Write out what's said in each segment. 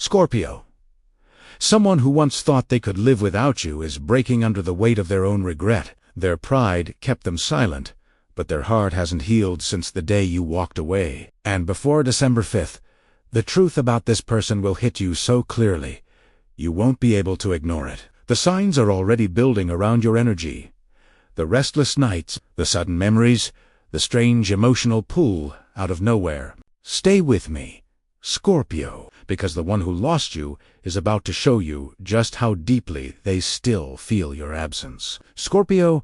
Scorpio. Someone who once thought they could live without you is breaking under the weight of their own regret. Their pride kept them silent, but their heart hasn't healed since the day you walked away. And before December 5th, the truth about this person will hit you so clearly, you won't be able to ignore it. The signs are already building around your energy. The restless nights, the sudden memories, the strange emotional pull out of nowhere. Stay with me, Scorpio, because the one who lost you is about to show you just how deeply they still feel your absence. Scorpio,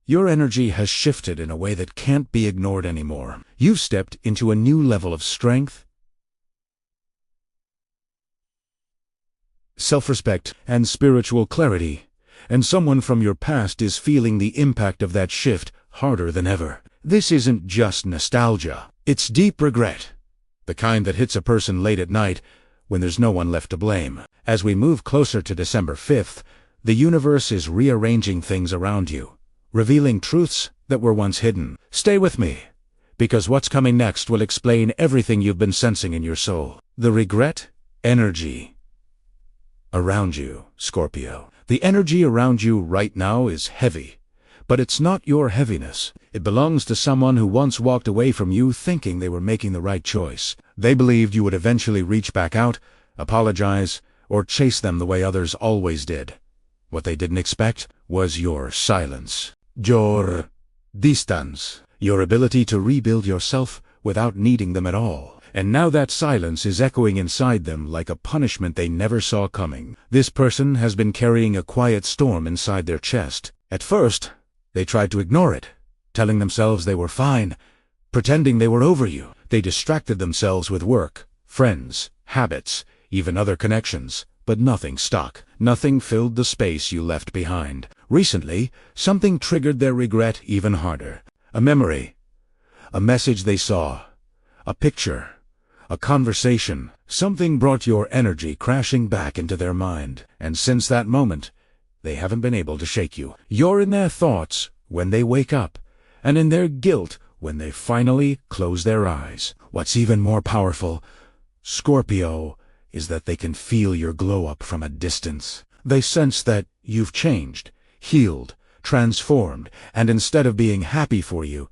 your energy has shifted in a way that can't be ignored anymore. You've stepped into a new level of strength, self-respect, and spiritual clarity, and someone from your past is feeling the impact of that shift harder than ever. This isn't just nostalgia, it's deep regret, the kind that hits a person late at night when there's no one left to blame. As we move closer to December 5th, the universe is rearranging things around you, revealing truths that were once hidden. Stay with me, because what's coming next will explain everything you've been sensing in your soul. The regret energy around you, Scorpio. The energy around you right now is heavy, but it's not your heaviness. It belongs to someone who once walked away from you thinking they were making the right choice. They believed you would eventually reach back out, apologize, or chase them the way others always did. What they didn't expect was your silence, your distance, your ability to rebuild yourself without needing them at all. And now that silence is echoing inside them like a punishment they never saw coming. This person has been carrying a quiet storm inside their chest. At first, they tried to ignore it, telling themselves they were fine, pretending they were over you. They distracted themselves with work, friends, habits, even other connections, but nothing stuck. Nothing filled the space you left behind. Recently, something triggered their regret even harder. A memory, a message they saw, a picture, a conversation. Something brought your energy crashing back into their mind. And since that moment, they haven't been able to shake you. You're in their thoughts when they wake up, and in their guilt when they finally close their eyes. What's even more powerful, Scorpio, is that they can feel your glow up from a distance. They sense that you've changed, healed, transformed, and instead of being happy for you,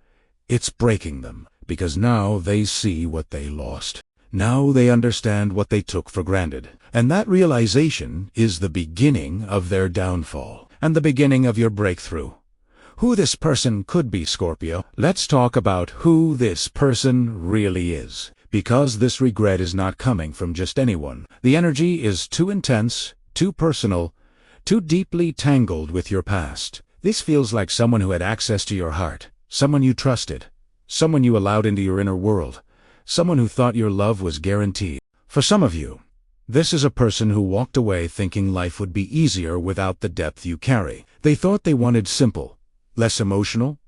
it's breaking them. Because now they see what they lost. Now they understand what they took for granted. And that realization is the beginning of their downfall, and the beginning of your breakthrough. Who this person could be, Scorpio. Let's talk about who this person really is. Because this regret is not coming from just anyone. The energy is too intense, too personal, too deeply tangled with your past. This feels like someone who had access to your heart, someone you trusted, someone you allowed into your inner world, someone who thought your love was guaranteed. For some of you, this is a person who walked away thinking life would be easier without the depth you carry. They thought they wanted simple, less emotional,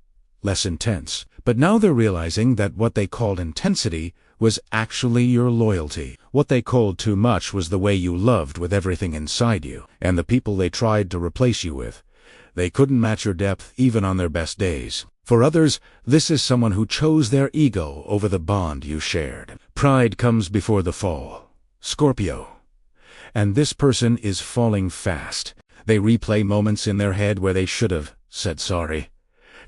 less intense. But now they're realizing that what they called intensity was actually your loyalty. What they called too much was the way you loved with everything inside you, and the people they tried to replace you with. They couldn't match your depth even on their best days. For others, this is someone who chose their ego over the bond you shared. Pride comes before the fall, Scorpio. And this person is falling fast. They replay moments in their head where they should have said sorry.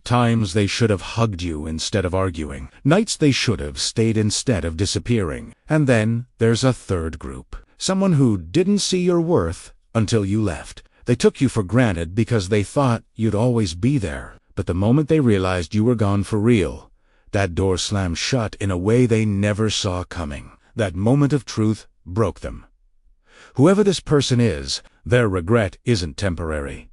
Times they should have hugged you instead of arguing. Nights they should have stayed instead of disappearing. And then there's a third group. Someone who didn't see your worth until you left. They took you for granted because they thought you'd always be there. But the moment they realized you were gone for real, that door slammed shut in a way they never saw coming. That moment of truth broke them. Whoever this person is, their regret isn't temporary.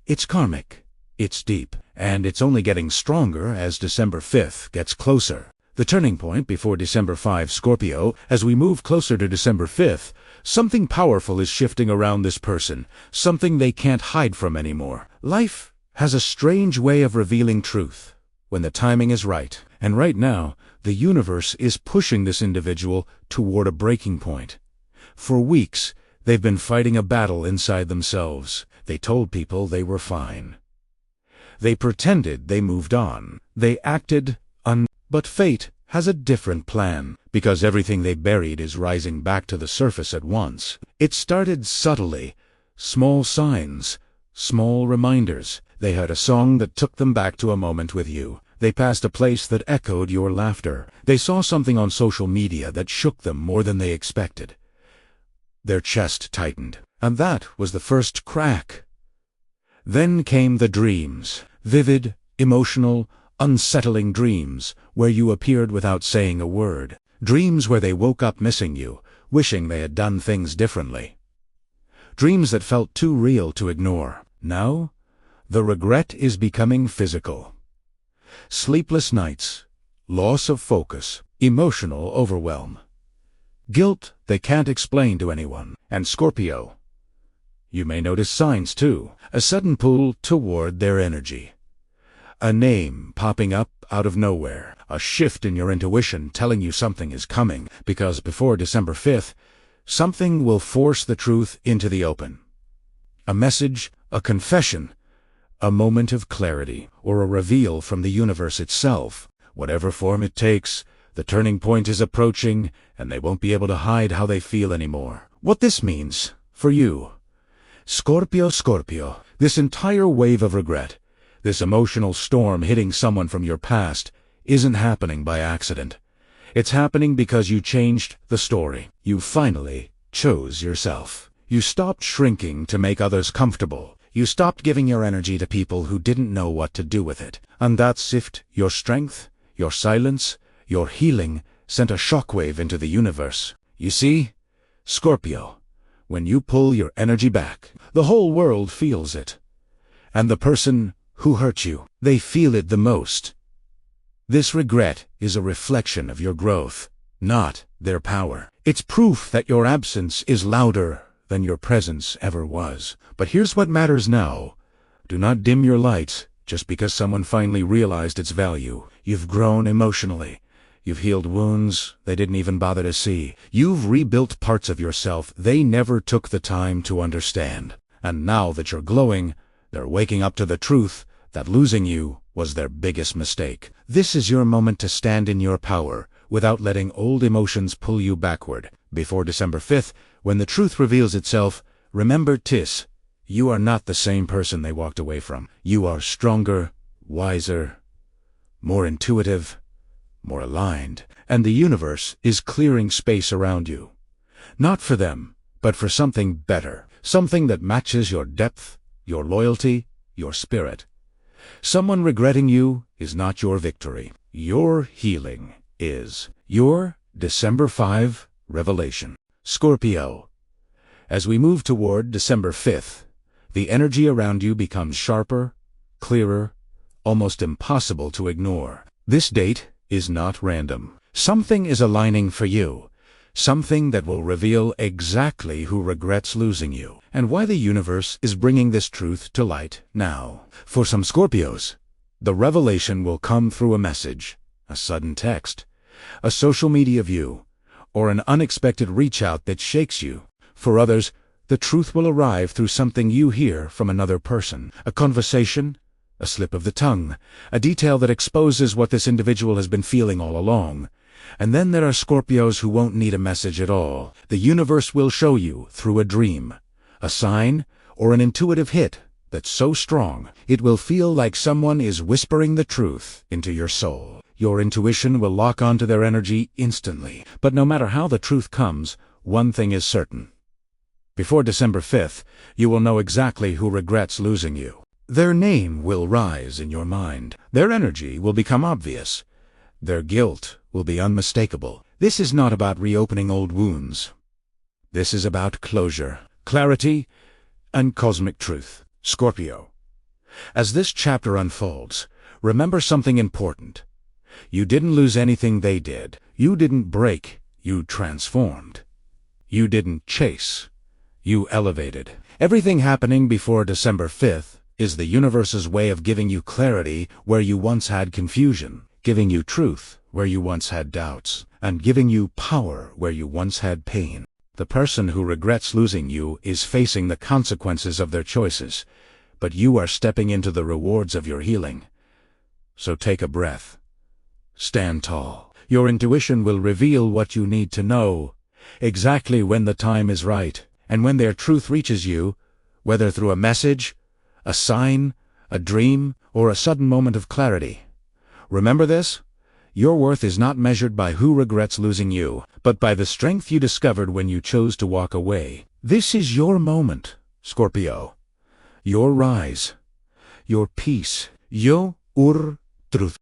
It's karmic. It's deep. And it's only getting stronger as December 5th gets closer. The turning point before December 5, Scorpio, as we move closer to December 5th, something powerful is shifting around this person, something they can't hide from anymore. Life has a strange way of revealing truth when the timing is right. And right now, the universe is pushing this individual toward a breaking point. For weeks, they've been fighting a battle inside themselves. They told people they were fine. They pretended they moved on. They acted but fate has a different plan, because everything they buried is rising back to the surface at once. It started subtly, small signs, small reminders. They heard a song that took them back to a moment with you. They passed a place that echoed your laughter. They saw something on social media that shook them more than they expected. Their chest tightened, and that was the first crack. Then came the dreams, vivid, emotional, unsettling dreams, where you appeared without saying a word. Dreams where they woke up missing you, wishing they had done things differently. Dreams that felt too real to ignore. Now, the regret is becoming physical. Sleepless nights, loss of focus, emotional overwhelm. Guilt they can't explain to anyone. And Scorpio, you may notice signs too. A sudden pull toward their energy. A name popping up out of nowhere. A shift in your intuition telling you something is coming, because before December 5th, something will force the truth into the open. A message, a confession, a moment of clarity, or a reveal from the universe itself. Whatever form it takes, the turning point is approaching, and they won't be able to hide how they feel anymore. What this means for you, Scorpio, this entire wave of regret, this emotional storm hitting someone from your past, isn't happening by accident. It's happening because you changed the story. You finally chose yourself. You stopped shrinking to make others comfortable. You stopped giving your energy to people who didn't know what to do with it. And that shift, your strength, your silence, your healing, sent a shockwave into the universe. You see, Scorpio, when you pull your energy back, the whole world feels it. And the person who hurt you, they feel it the most. This regret is a reflection of your growth, not their power. It's proof that your absence is louder than your presence ever was. But here's what matters now. Do not dim your light just because someone finally realized its value. You've grown emotionally. You've healed wounds they didn't even bother to see. You've rebuilt parts of yourself they never took the time to understand. And now that you're glowing, they're waking up to the truth that losing you was their biggest mistake. This is your moment to stand in your power without letting old emotions pull you backward. Before December 5th, when the truth reveals itself, remember this: you are not the same person they walked away from. You are stronger, wiser, more intuitive, more aligned, and the universe is clearing space around you. Not for them, but for something better, something that matches your depth, your loyalty, your spirit. Someone regretting you is not your victory. Your healing is your December 5 revelation. Scorpio, as we move toward December 5th, the energy around you becomes sharper, clearer, almost impossible to ignore. This date is not random. Something is aligning for you. Something that will reveal exactly who regrets losing you, and why the universe is bringing this truth to light now. For some Scorpios, the revelation will come through a message, a sudden text, a social media view, or an unexpected reach-out that shakes you. For others, the truth will arrive through something you hear from another person, a conversation, a slip of the tongue, a detail that exposes what this individual has been feeling all along. And then there are Scorpios who won't need a message at all. The universe will show you through a dream, a sign, or an intuitive hit that's so strong it will feel like someone is whispering the truth into your soul. Your intuition will lock onto their energy instantly. But no matter how the truth comes, one thing is certain. Before December 5th, you will know exactly who regrets losing you. Their name will rise in your mind. Their energy will become obvious. Their guilt will be unmistakable. This is not about reopening old wounds. This is about closure, clarity, and cosmic truth. Scorpio, as this chapter unfolds, remember something important. You didn't lose anything they did. You didn't break. You transformed. You didn't chase. You elevated. Everything happening before December 5th is the universe's way of giving you clarity where you once had confusion, giving you truth where you once had doubts, and giving you power where you once had pain. The person who regrets losing you is facing the consequences of their choices, but you are stepping into the rewards of your healing. So take a breath. Stand tall. Your intuition will reveal what you need to know, exactly when the time is right, and when their truth reaches you, whether through a message, a sign, a dream, or a sudden moment of clarity. Remember this? Your worth is not measured by who regrets losing you, but by the strength you discovered when you chose to walk away. This is your moment, Scorpio. Your rise. Your peace. Your truth.